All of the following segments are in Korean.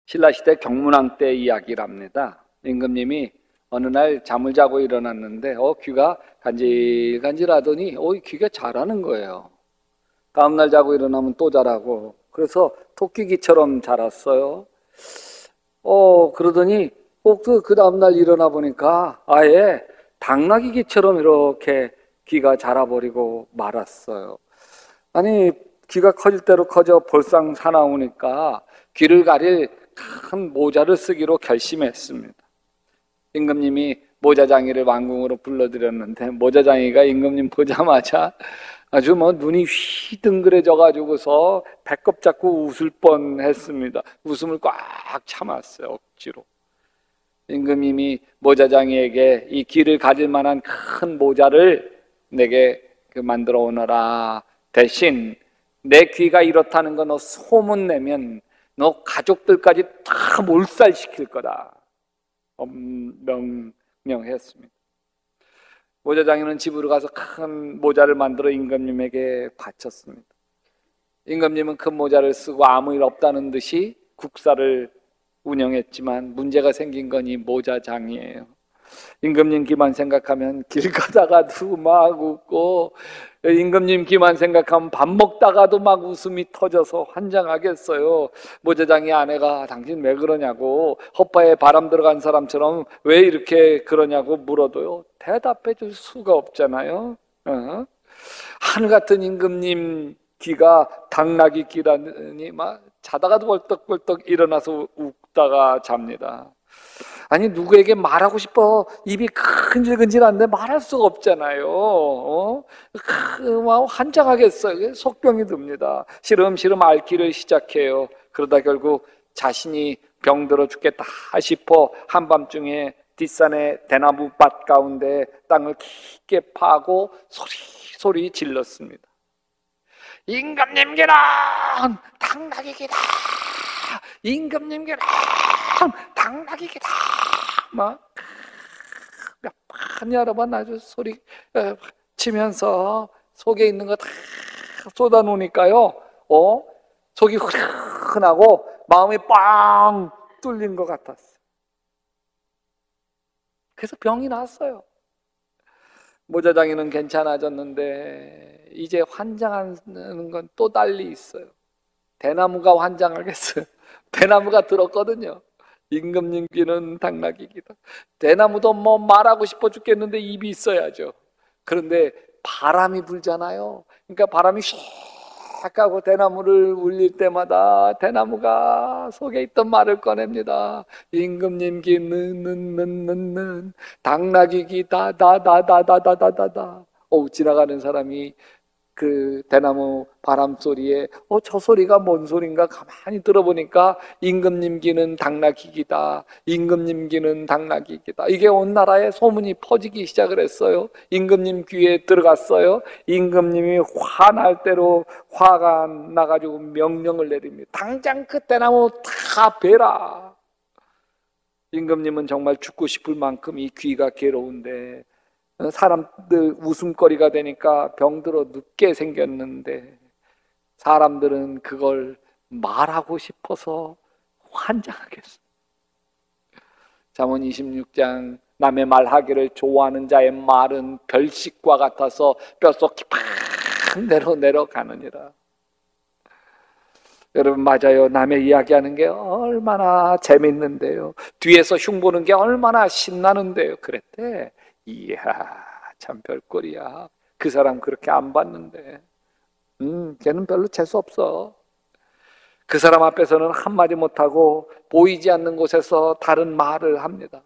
신라시대 경문왕 때 이야기랍니다. 임금님이 어느 날 잠을 자고 일어났는데 귀가 간질간질하더니 귀가 자라는 거예요. 다음날 자고 일어나면 또 자라고, 그래서 토끼귀처럼 자랐어요. 그러더니 그 다음날 일어나 보니까 아예 당나귀귀처럼 이렇게 귀가 자라버리고 말았어요. 아니, 귀가 커질 대로 커져 볼상 사나우니까 귀를 가릴 큰 모자를 쓰기로 결심했습니다. 임금님이 모자장이를 왕궁으로 불러들였는데 모자장이가 임금님 보자마자 아주 눈이 휘둥그레져 가지고서 배꼽 잡고 웃을 뻔했습니다. 웃음을 꽉 참았어요, 억지로. 임금님이 모자장이에게 이 귀를 가질 만한 큰 모자를 내게 만들어 오너라. 대신 내 귀가 이렇다는 거 너 소문내면 너 가족들까지 다 몰살시킬 거다. 명령했습니다. 모자장이는 집으로 가서 큰 모자를 만들어 임금님에게 바쳤습니다. 임금님은 큰 모자를 쓰고 아무 일 없다는 듯이 국사를 운영했지만 문제가 생긴 건 이 모자장이에요. 임금님 귀만 생각하면 길 가다가도 막 웃고, 임금님 귀만 생각하면 밥 먹다가도 막 웃음이 터져서 환장하겠어요. 모자장이 아내가 당신 왜 그러냐고, 헛바에 바람 들어간 사람처럼 왜 이렇게 그러냐고 물어도요 대답해 줄 수가 없잖아요. 하늘 같은 임금님 귀가 당나귀 귀라니 막 자다가도 벌떡벌떡 일어나서 웃다가 잡니다. 아니, 누구에게 말하고 싶어 입이 근질근질한데 말할 수가 없잖아요. 막 환장하겠어요. 속병이 듭니다. 시름시름 앓기를 시작해요. 그러다 결국 자신이 병들어 죽겠다 싶어 한밤중에 뒷산의 대나무 밭 가운데 땅을 깊게 파고 소리 질렀습니다. 임금님께는 당나귀기다. 임금님께는 당나귀기다. 막 몇 번 여러 번 아주 소리 치면서 속에 있는 거 다 쏟아놓으니까요. 속이 후련하고 마음이 빵 뚫린 것 같았어요. 그래서 병이 났어요. 모자장이는 괜찮아졌는데 이제 환장하는 건 또 달리 있어요. 대나무가 환장하겠어요. 대나무가 들었거든요. 임금님 귀는 당나귀기다. 대나무도 말하고 싶어 죽겠는데 입이 있어야죠. 그런데 바람이 불잖아요. 그러니까 바람이 샥 하고 대나무를 울릴 때마다 대나무가 속에 있던 말을 꺼냅니다. 임금님 귀는 당나귀 귀 다다다다다다다다. 지나가는 사람이 그 대나무 바람 소리에 저 소리가 뭔 소린가 가만히 들어보니까 임금님 귀는 당나귀 귀다. 임금님 귀는 당나귀 귀다. 이게 온 나라에 소문이 퍼지기 시작을 했어요. 임금님 귀에 들어갔어요. 임금님이 화날 대로 화가 나가지고 명령을 내립니다. 당장 그 대나무 다 베라. 임금님은 정말 죽고 싶을 만큼 이 귀가 괴로운데 사람들 웃음거리가 되니까 병들어 눕게 생겼는데 사람들은 그걸 말하고 싶어서 환장하겠어. 잠언 26장 남의 말하기를 좋아하는 자의 말은 별식과 같아서 뼛속 깊은 데로 내려가느니라. 여러분, 맞아요. 남의 이야기하는 게 얼마나 재밌는데요. 뒤에서 흉보는 게 얼마나 신나는데요. 그랬대. 이야, 참 별꼴이야. 그 사람 그렇게 안 봤는데 걔는 별로 재수없어. 그 사람 앞에서는 한마디 못하고 보이지 않는 곳에서 다른 말을 합니다.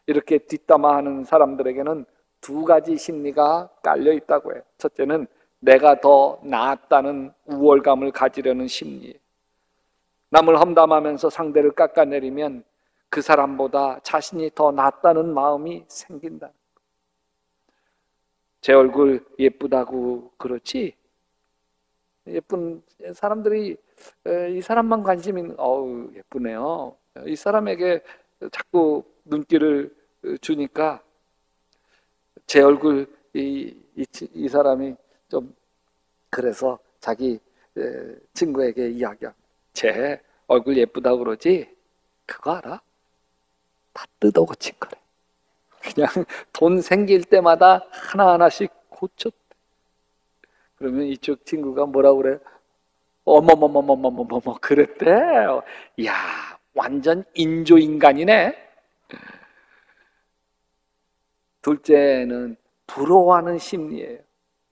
이렇게 뒷담화하는 사람들에게는 두 가지 심리가 깔려 있다고 해요. 첫째는 내가 더 나았다는 우월감을 가지려는 심리예요. 남을 험담하면서 상대를 깎아내리면 그 사람보다 자신이 더 낫다는 마음이 생긴다. 제 얼굴 예쁘다고 그렇지? 예쁜 사람들이 이 사람만 관심 있는, 예쁘네요. 이 사람에게 자꾸 눈길을 주니까 제 얼굴 이 사람이 좀 그래서 자기 친구에게 이야기합니다. 쟤 얼굴 예쁘다고 그러지? 그거 알아? 다 뜯어 고친 거래. 그냥 돈 생길 때마다 하나하나씩 고쳤대. 그러면 이쪽 친구가 뭐라 그래? 어머머머머머머머머 그랬대. 야, 완전 인조인간이네. 둘째는 부러워하는 심리예요.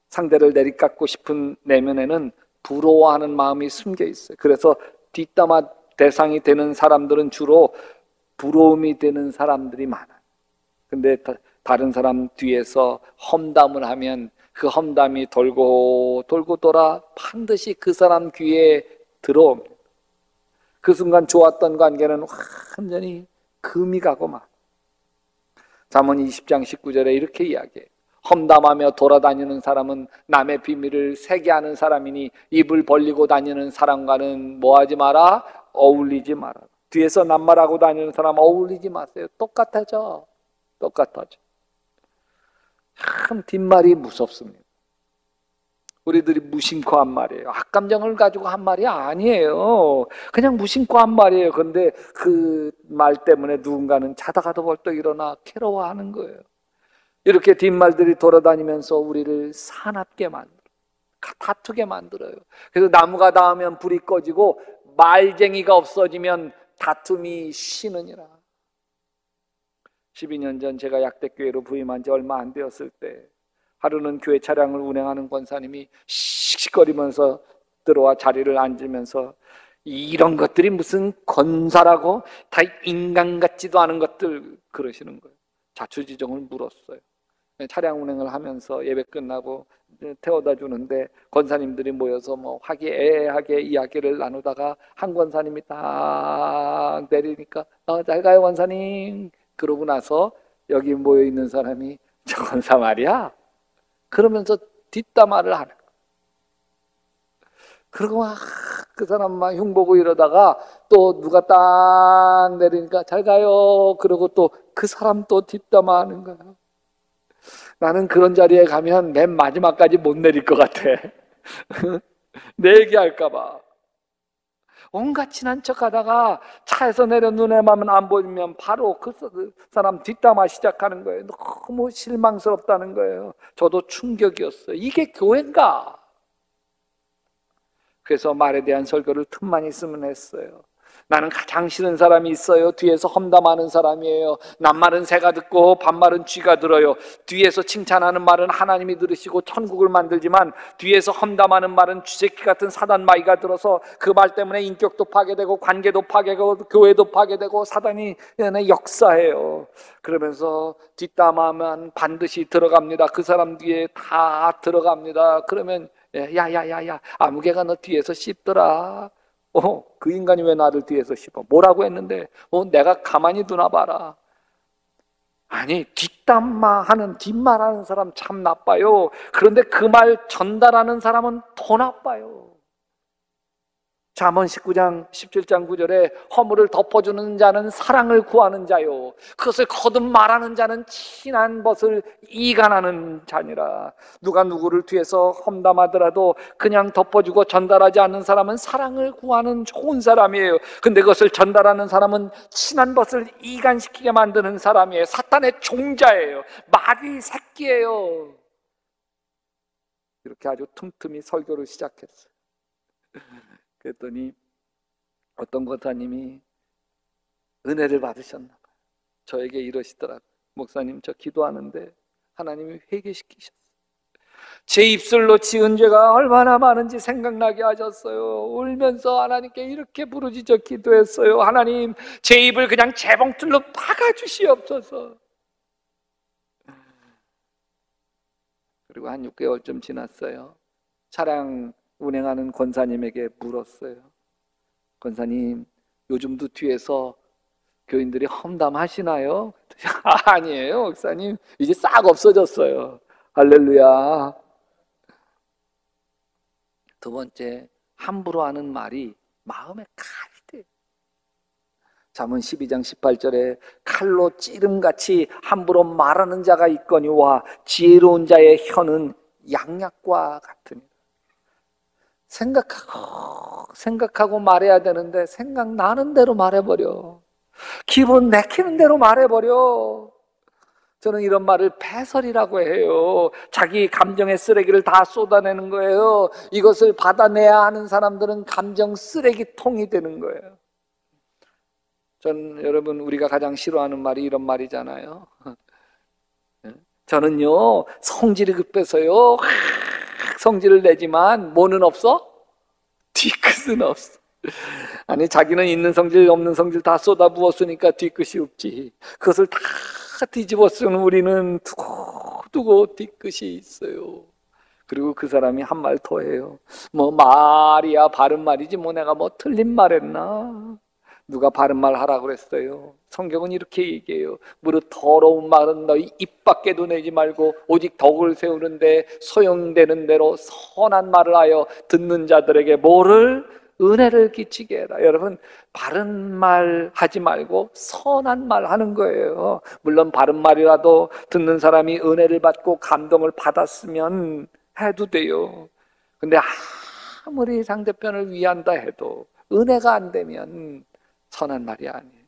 상대를 내리깎고 싶은 내면에는 부러워하는 마음이 숨겨 있어요. 그래서 뒷담화 대상이 되는 사람들은 주로 부러움이 되는 사람들이 많아요. 근데 다른 사람 뒤에서 험담을 하면 그 험담이 돌고 돌고 돌아 반드시 그 사람 귀에 들어옵니다. 그 순간 좋았던 관계는 완전히 금이 가고 막. 잠언 20장 19절에 이렇게 이야기해요. 험담하며 돌아다니는 사람은 남의 비밀을 새게하는 사람이니 입을 벌리고 다니는 사람과는 뭐하지 마라? 어울리지 마라. 뒤에서 낱말하고 다니는 사람 어울리지 마세요. 똑같아져. 똑같아져. 참 뒷말이 무섭습니다. 우리들이 무심코 한 말이에요. 악감정을 가지고 한 말이 아니에요. 그냥 무심코 한 말이에요. 그런데 그 말 때문에 누군가는 자다가도 벌떡 일어나 괴로워하는 거예요. 이렇게 뒷말들이 돌아다니면서 우리를 사납게 만들어요. 다투게 만들어요. 그래서 나무가 닿으면 불이 꺼지고 말쟁이가 없어지면 다툼이 쉬느니라. 12년 전 제가 약대교회로 부임한 지 얼마 안 되었을 때 하루는 교회 차량을 운행하는 권사님이 씩씩거리면서 들어와 자리를 앉으면서 이런 것들이 무슨 권사라고 다 인간 같지도 않은 것들 그러시는 거예요. 자초지종을 물었어요. 차량 운행을 하면서 예배 끝나고 태워다 주는데 권사님들이 모여서 뭐 화기애애하게 이야기를 나누다가 한 권사님이 딱 내리니까 잘 가요 권사님. 그러고 나서 여기 모여 있는 사람이 저 권사 말이야. 그러면서 뒷담화를 하는 거야. 그러고 막 그 사람 막 흉보고 이러다가 또 누가 딱 내리니까 잘 가요. 그러고 또 그 사람 또 뒷담화하는 거야. 나는 그런 자리에 가면 맨 마지막까지 못 내릴 것 같아. 내 얘기할까 봐. 온갖 친한 척하다가 차에서 내려 눈에만 안 보이면 바로 그 사람 뒷담화 시작하는 거예요. 너무 실망스럽다는 거예요. 저도 충격이었어요. 이게 교회인가? 그래서 말에 대한 설교를 틈만 있으면 했어요. 나는 가장 싫은 사람이 있어요. 뒤에서 험담하는 사람이에요. 낱말은 새가 듣고 반말은 쥐가 들어요. 뒤에서 칭찬하는 말은 하나님이 들으시고 천국을 만들지만 뒤에서 험담하는 말은 쥐새끼 같은 사단 마귀가 들어서 그 말 때문에 인격도 파괴되고 관계도 파괴되고 교회도 파괴되고 사단이 역사해요. 그러면서 뒷담화하면 반드시 들어갑니다. 그 사람 뒤에 다 들어갑니다. 그러면 야야야야 아무개가 너 뒤에서 씹더라. 그 인간이 왜 나를 뒤에서 씹어? 뭐라고 했는데 내가 가만히 두나 봐라. 아니 뒷담화하는 뒷말하는 사람 참 나빠요. 그런데 그 말 전달하는 사람은 더 나빠요. 잠언 19장 17장 9절에 허물을 덮어주는 자는 사랑을 구하는 자요 그것을 거듭 말하는 자는 친한 것을 이간하는 자니라. 누가 누구를 뒤에서 험담하더라도 그냥 덮어주고 전달하지 않는 사람은 사랑을 구하는 좋은 사람이에요. 근데 그것을 전달하는 사람은 친한 것을 이간시키게 만드는 사람이에요. 사탄의 종자예요. 마귀 새끼예요. 이렇게 아주 틈틈이 설교를 시작했어요. 그랬더니 어떤 권사님이 은혜를 받으셨나 봐요. 저에게 이러시더라고요. 목사님 저 기도하는데 하나님이 회개시키셨어요. 제 입술로 지은 죄가 얼마나 많은지 생각나게 하셨어요. 울면서 하나님께 이렇게 부르짖어 기도했어요. 하나님 제 입을 그냥 재봉틀로 박아주시옵소서. 그리고 한 6개월쯤 지났어요. 차량 운행하는 권사님에게 물었어요. 권사님 요즘도 뒤에서 교인들이 험담하시나요? 아니에요 목사님 이제 싹 없어졌어요. 할렐루야. 두 번째 함부로 하는 말이 마음에 칼이 돼요. 잠언 12장 18절에 칼로 찌름같이 함부로 말하는 자가 있거니와 지혜로운 자의 혀는 양약과 같으니. 생각하고 말해야 되는데 생각나는 대로 말해버려. 기분 내키는 대로 말해버려. 저는 이런 말을 패설이라고 해요. 자기 감정의 쓰레기를 다 쏟아내는 거예요. 이것을 받아내야 하는 사람들은 감정 쓰레기통이 되는 거예요. 여러분, 우리가 가장 싫어하는 말이 이런 말이잖아요. 저는요, 성질이 급해서요, 성질을 내지만 뭐는 없어? 뒤끝은 없어. 아니, 자기는 있는 성질 없는 성질 다 쏟아부었으니까 뒤끝이 없지. 그것을 다 뒤집어 쓰는 우리는 두고 뒤끝이 있어요. 그리고 그 사람이 한 말 더 해요. 뭐 말이야 바른 말이지 뭐 내가 뭐 틀린 말 했나? 누가 바른 말 하라고 그랬어요? 성경은 이렇게 얘기해요. 무릇 더러운 말은 너희 입 밖에도 내지 말고 오직 덕을 세우는데 소용되는 대로 선한 말을 하여 듣는 자들에게 뭐를? 은혜를 끼치게 해라. 여러분, 바른 말 하지 말고 선한 말 하는 거예요. 물론 바른 말이라도 듣는 사람이 은혜를 받고 감동을 받았으면 해도 돼요. 근데 아무리 상대편을 위한다 해도 은혜가 안 되면 선한 말이 아니에요.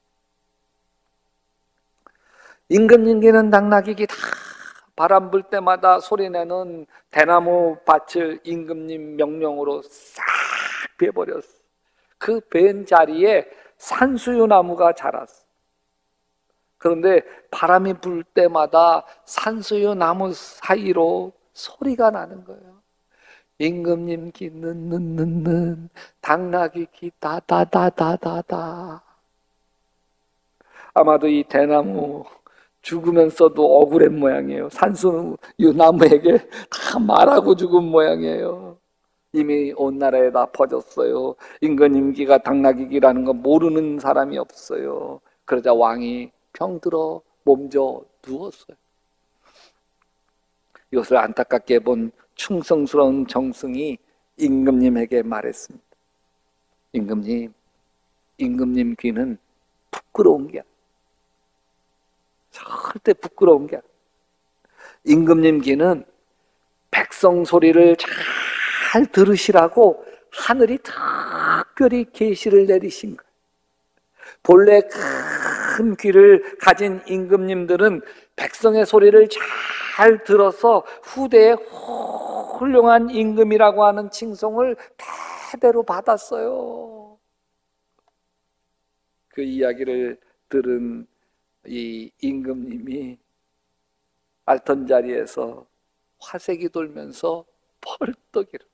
임금님께는 당나귀기 다 바람 불 때마다 소리내는 대나무 밭을 임금님 명령으로 싹 베버렸어. 그 벤 자리에 산수유 나무가 자랐어. 그런데 바람이 불 때마다 산수유 나무 사이로 소리가 나는 거예요. 임금님 기 는는는는 당나귀 기 다다다다다다. 아마도 이 대나무 죽으면서도 억울한 모양이에요. 산수유 나무에게 다 말하고 죽은 모양이에요. 이미 온 나라에 다 퍼졌어요. 임금님기가 당나귀기라는 거 모르는 사람이 없어요. 그러자 왕이 병들어 몸져 누웠어요. 이것을 안타깝게 본 충성스러운 정승이 임금님에게 말했습니다. 임금님 귀는 부끄러운 게 아니에요. 절대 부끄러운 게 아니에요. 임금님 귀는 백성 소리를 잘 들으시라고 하늘이 특별히 계시를 내리신 거예요. 본래 큰 귀를 가진 임금님들은 백성의 소리를 잘 들어서 후대에 훌륭한 임금이라고 하는 칭송을 대대로 받았어요. 그 이야기를 들은 이 임금님이 앓던 자리에서 화색이 돌면서 펄떡 일어.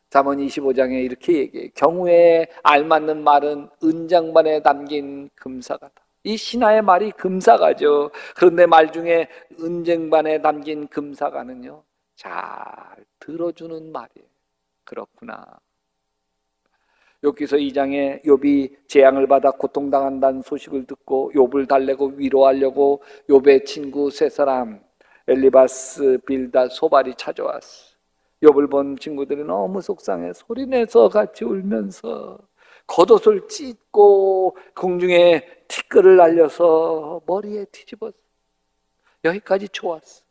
잠언 25장에 이렇게 얘기해요. 경우에 알맞는 말은 은장반에 담긴 금사가다. 이 신하의 말이 금사가죠. 그런데 말 중에 은쟁반에 담긴 금사가는요, 잘 들어주는 말이에요. 그렇구나. 욥기서 2장에 욥이 재앙을 받아 고통당한다는 소식을 듣고 욥을 달래고 위로하려고 욥의 친구 세 사람 엘리바스, 빌다, 소발이 찾아왔어. 욥을 본 친구들이 너무 속상해 소리내서 같이 울면서 겉옷을 찢고 공중에 티끌을 날려서 머리에 뒤집었어. 여기까지 좋았어.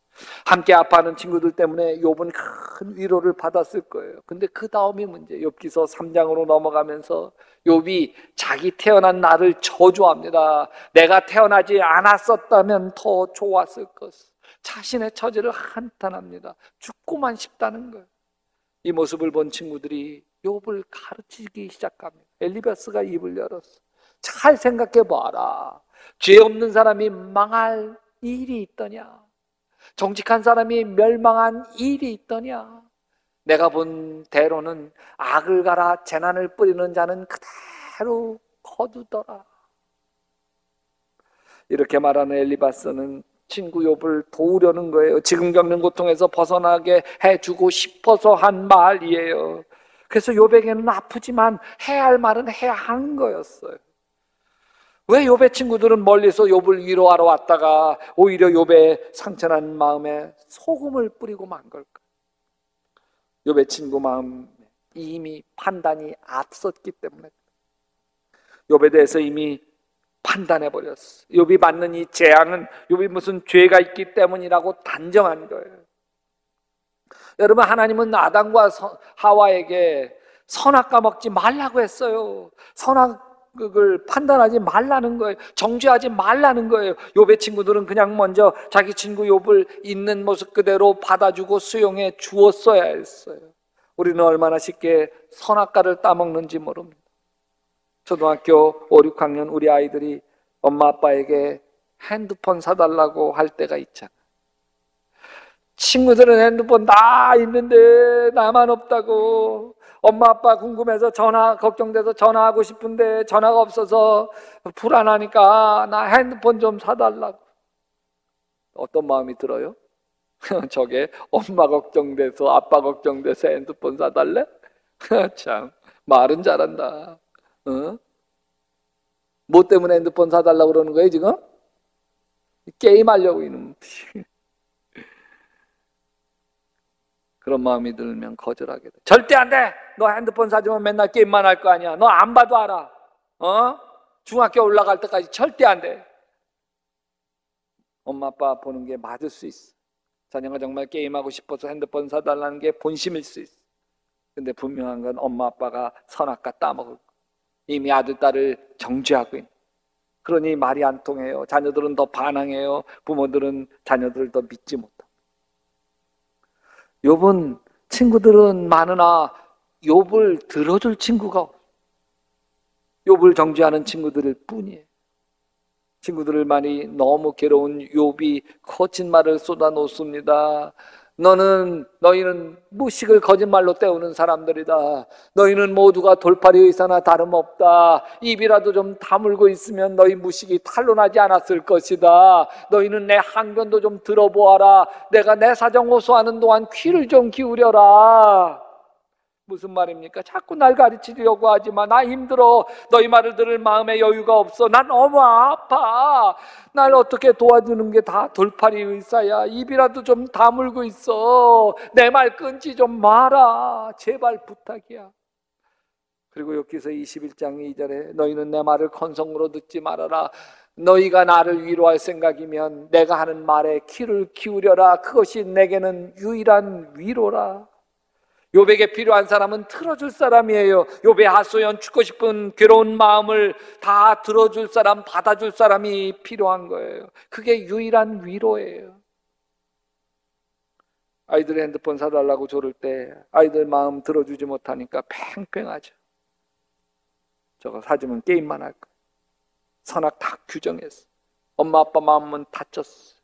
함께 아파하는 친구들 때문에 욥은 큰 위로를 받았을 거예요. 근데 그 다음이 문제. 욥기서 3장으로 넘어가면서 욥이 자기 태어난 날을 저주합니다. 내가 태어나지 않았었다면 더 좋았을 것을. 자신의 처지를 한탄합니다. 죽고만 싶다는 거예요. 이 모습을 본 친구들이 욥을 가르치기 시작합니다. 엘리바스가 입을 열었어. 잘 생각해 봐라. 죄 없는 사람이 망할 일이 있더냐? 정직한 사람이 멸망한 일이 있더냐? 내가 본 대로는 악을 갈아 재난을 뿌리는 자는 그대로 거두더라. 이렇게 말하는 엘리바스는 친구 욥을 도우려는 거예요. 지금 겪는 고통에서 벗어나게 해주고 싶어서 한 말이에요. 그래서 욥에게는 아프지만 해야 할 말은 해야 하는 거였어요. 왜 욥의 친구들은 멀리서 욥을 위로하러 왔다가 오히려 욥의 상처난 마음에 소금을 뿌리고 만 걸까? 욥의 친구 마음에 이미 판단이 앞섰기 때문에 욥에 대해서 이미 판단해버렸어. 욥이 받는 이 재앙은 욥이 무슨 죄가 있기 때문이라고 단정한 거예요. 여러분, 하나님은 아담과 하와에게 선악과 먹지 말라고 했어요. 선악 상황을 판단하지 말라는 거예요. 정죄하지 말라는 거예요. 욥의 친구들은 그냥 먼저 자기 친구 욥을 있는 모습 그대로 받아주고 수용해 주었어야 했어요. 우리는 얼마나 쉽게 선악과를 따먹는지 모릅니다. 초등학교 5, 6학년 우리 아이들이 엄마 아빠에게 핸드폰 사달라고 할 때가 있잖아. 친구들은 핸드폰 다 있는데 나만 없다고, 엄마 아빠 궁금해서 전화 걱정돼서 전화하고 싶은데 전화가 없어서 불안하니까 나 핸드폰 좀 사달라고. 어떤 마음이 들어요? 저게 엄마 걱정돼서 아빠 걱정돼서 핸드폰 사달래? 참 말은 잘한다. 어? 뭐 때문에 핸드폰 사달라고 그러는 거예요 지금? 게임하려고 이놈. 그런 마음이 들면 거절하게 돼. 절대 안 돼. 너 핸드폰 사주면 맨날 게임만 할 거 아니야. 너 안 봐도 알아. 중학교 올라갈 때까지 절대 안 돼. 엄마 아빠 보는 게 맞을 수 있어. 자녀가 정말 게임하고 싶어서 핸드폰 사달라는 게 본심일 수 있어. 근데 분명한 건 엄마 아빠가 선악과 따먹을 거. 이미 아들 딸을 정죄하고 있는. 그러니 말이 안 통해요. 자녀들은 더 반항해요. 부모들은 자녀들을 더 믿지 못합니다. 욥은 친구들은 많으나 욥을 들어줄 친구가 없어요. 욥을 정죄하는 친구들일 뿐이에요. 친구들을 많이 너무 괴로운 욥이 거짓말을 쏟아놓습니다. 너희는 무식을 거짓말로 때우는 사람들이다. 너희는 모두가 돌팔이 의사나 다름없다. 입이라도 좀 다물고 있으면 너희 무식이 탄로나지 않았을 것이다. 너희는 내 항변도 좀 들어보아라. 내가 내 사정 호소하는 동안 귀를 좀 기울여라. 무슨 말입니까? 자꾸 날 가르치려고 하지만 나 힘들어. 너희 말을 들을 마음에 여유가 없어. 난 너무 아파. 날 어떻게 도와주는 게 다 돌팔이 의사야. 입이라도 좀 다물고 있어. 내 말 끊지 좀 마라. 제발 부탁이야. 그리고 욥기서 21장 2절에 너희는 내 말을 건성으로 듣지 말아라. 너희가 나를 위로할 생각이면 내가 하는 말에 귀를 기울여라. 그것이 내게는 유일한 위로라. 욥에게 필요한 사람은 틀어줄 사람이에요. 욥의 하소연, 죽고 싶은 괴로운 마음을 다 들어줄 사람, 받아줄 사람이 필요한 거예요. 그게 유일한 위로예요. 아이들 핸드폰 사달라고 조를 때 아이들 마음 들어주지 못하니까 팽팽하죠. 저거 사주면 게임만 할 거예요. 선악 다 규정했어. 엄마 아빠 마음은 다쳤어.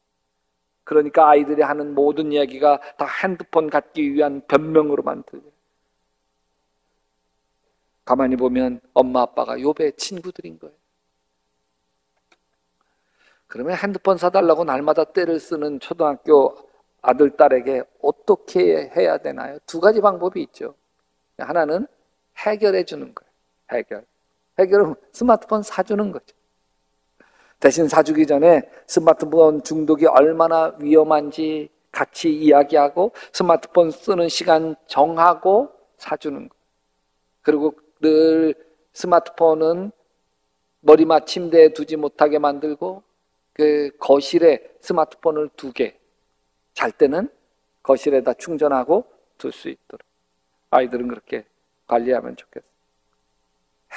그러니까 아이들이 하는 모든 이야기가 다 핸드폰 갖기 위한 변명으로만 들려요. 가만히 보면 엄마 아빠가 욥의 친구들인 거예요. 그러면 핸드폰 사달라고 날마다 떼를 쓰는 초등학교 아들 딸에게 어떻게 해야 되나요? 두 가지 방법이 있죠. 하나는 해결해 주는 거예요. 해결은 스마트폰 사주는 거죠. 대신 사주기 전에 스마트폰 중독이 얼마나 위험한지 같이 이야기하고 스마트폰 쓰는 시간 정하고 사주는 거예요. 그리고 늘 스마트폰은 머리맡 침대에 두지 못하게 만들고 그 거실에 스마트폰을 두게, 잘 때는 거실에다 충전하고 둘 수 있도록 아이들은 그렇게 관리하면 좋겠어요.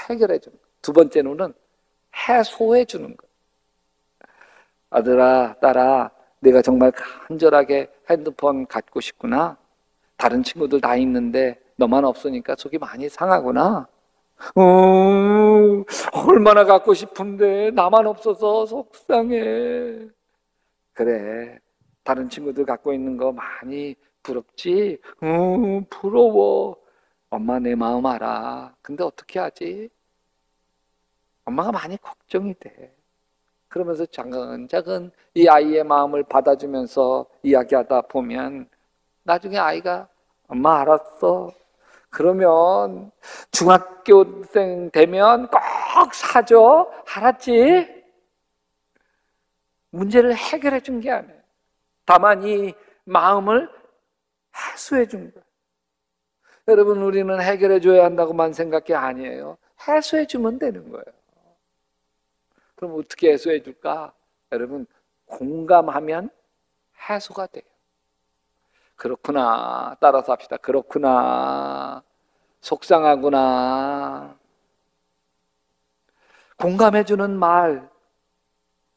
해결해 주는 거예요. 두 번째로는 해소해 주는 거예요. 아들아, 딸아, 내가 정말 간절하게 핸드폰 갖고 싶구나. 다른 친구들 다 있는데 너만 없으니까 속이 많이 상하구나. 얼마나 갖고 싶은데 나만 없어서 속상해. 그래, 다른 친구들 갖고 있는 거 많이 부럽지? 부러워. 엄마 내 마음 알아. 근데 어떻게 하지? 엄마가 많이 걱정이 돼. 그러면서 차근차근 이 아이의 마음을 받아주면서 이야기하다 보면 나중에 아이가 엄마 알았어. 그러면 중학교생 되면 꼭 사줘. 알았지? 문제를 해결해 준 게 아니에요. 다만 이 마음을 해소해 준 거예요. 여러분, 우리는 해결해 줘야 한다고만 생각이 아니에요. 해소해 주면 되는 거예요. 그럼 어떻게 해소해 줄까? 여러분, 공감하면 해소가 돼요. 그렇구나. 따라서 합시다. 그렇구나. 속상하구나. 공감해주는 말,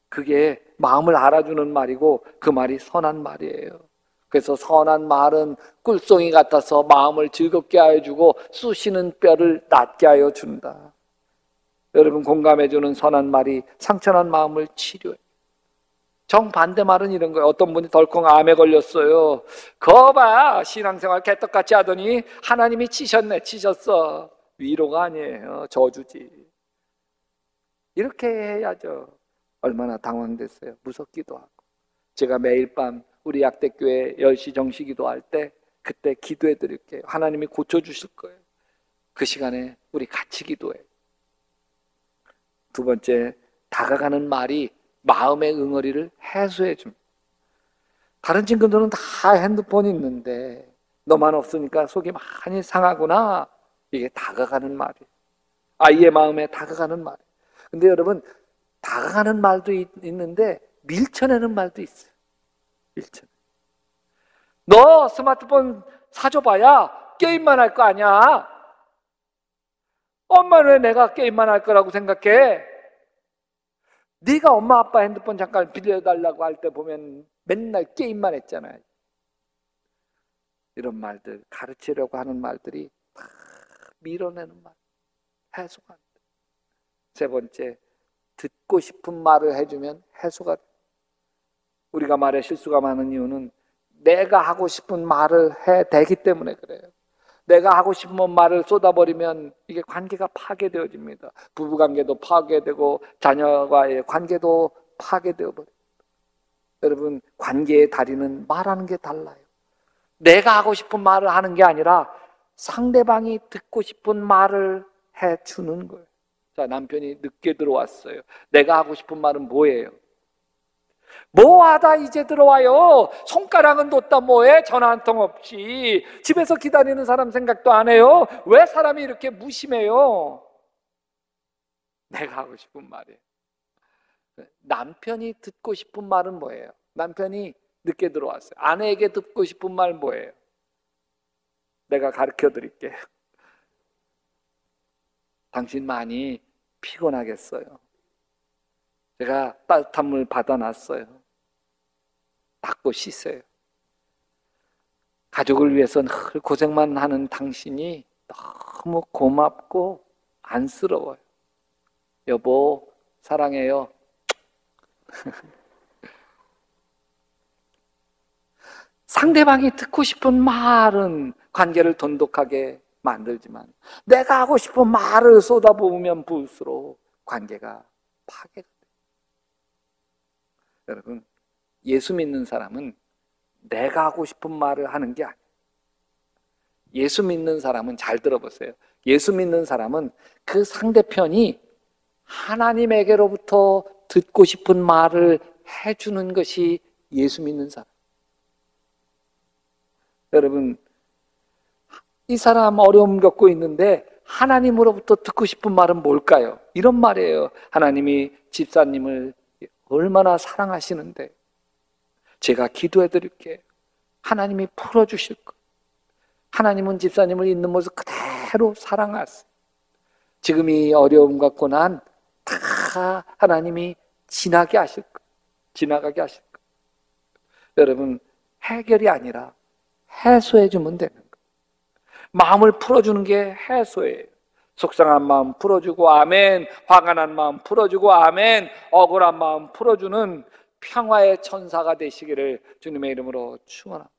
그게 마음을 알아주는 말이고 그 말이 선한 말이에요. 그래서 선한 말은 꿀송이 같아서 마음을 즐겁게 하여 주고 쑤시는 뼈를 낫게 하여 준다. 여러분, 공감해주는 선한 말이 상처난 마음을 치료해. 정반대 말은 이런 거예요. 어떤 분이 덜컹 암에 걸렸어요. 거봐, 신앙생활 개떡같이 하더니 하나님이 치셨어. 위로가 아니에요. 저주지. 이렇게 해야죠. 얼마나 당황됐어요. 무섭기도 하고. 제가 매일 밤 우리 약대교회 10시 정시 기도할 때 그때 기도해 드릴게요. 하나님이 고쳐주실 거예요. 그 시간에 우리 같이 기도해. 두 번째, 다가가는 말이 마음의 응어리를 해소해 줍니다. 다른 친구들은 다 핸드폰이 있는데 너만 없으니까 속이 많이 상하구나. 이게 다가가는 말이에요. 아이의 마음에 다가가는 말. 근데 여러분, 다가가는 말도 있는데 밀쳐내는 말도 있어요. 밀쳐내. 너 스마트폰 사줘봐야 게임만 할 거 아니야. 엄마는 왜 내가 게임만 할 거라고 생각해? 네가 엄마 아빠 핸드폰 잠깐 빌려달라고 할 때 보면 맨날 게임만 했잖아요. 이런 말들, 가르치려고 하는 말들이 다 밀어내는 말, 해소가 안 돼. 세 번째, 듣고 싶은 말을 해주면 해소가 돼. 우리가 말에 실수가 많은 이유는 내가 하고 싶은 말을 해대기 때문에 그래요. 내가 하고 싶은 말을 쏟아버리면 이게 관계가 파괴되어집니다. 부부관계도 파괴되고 자녀와의 관계도 파괴되어버립니다. 여러분, 관계의 다리는 말하는 게 달라요. 내가 하고 싶은 말을 하는 게 아니라 상대방이 듣고 싶은 말을 해주는 거예요. 자, 남편이 늦게 들어왔어요. 내가 하고 싶은 말은 뭐예요? 뭐하다 이제 들어와요. 손가락은 뒀다 뭐해? 전화 한 통 없이. 집에서 기다리는 사람 생각도 안 해요. 왜 사람이 이렇게 무심해요? 내가 하고 싶은 말이에요. 남편이 듣고 싶은 말은 뭐예요? 남편이 늦게 들어왔어요. 아내에게 듣고 싶은 말 뭐예요? 내가 가르쳐 드릴게요. 당신 많이 피곤하겠어요. 제가 따뜻한 물 받아놨어요. 닦고 씻어요. 가족을 위해서 늘 고생만 하는 당신이 너무 고맙고 안쓰러워요. 여보, 사랑해요. 상대방이 듣고 싶은 말은 관계를 돈독하게 만들지만 내가 하고 싶은 말을 쏟아부으면 부을수록 관계가 파괴가 돼요. 여러분, 예수 믿는 사람은 내가 하고 싶은 말을 하는 게 아니에요. 예수 믿는 사람은, 잘 들어보세요. 예수 믿는 사람은 그 상대편이 하나님에게로부터 듣고 싶은 말을 해주는 것이 예수 믿는 사람. 여러분, 이 사람 어려움 겪고 있는데 하나님으로부터 듣고 싶은 말은 뭘까요? 이런 말이에요. 하나님이 집사님을 얼마나 사랑하시는데 제가 기도해 드릴게요. 하나님이 풀어주실 거예요. 하나님은 집사님을 있는 모습 그대로 사랑하세요. 지금 이 어려움과 고난 다 하나님이 지나게 하실 거예요. 지나가게 하실 거예요. 여러분, 해결이 아니라 해소해 주면 되는 거예요. 마음을 풀어주는 게 해소예요. 속상한 마음 풀어주고 아멘, 화가 난 마음 풀어주고 아멘, 억울한 마음 풀어주는 평화의 천사가 되시기를 주님의 이름으로 축원합니다.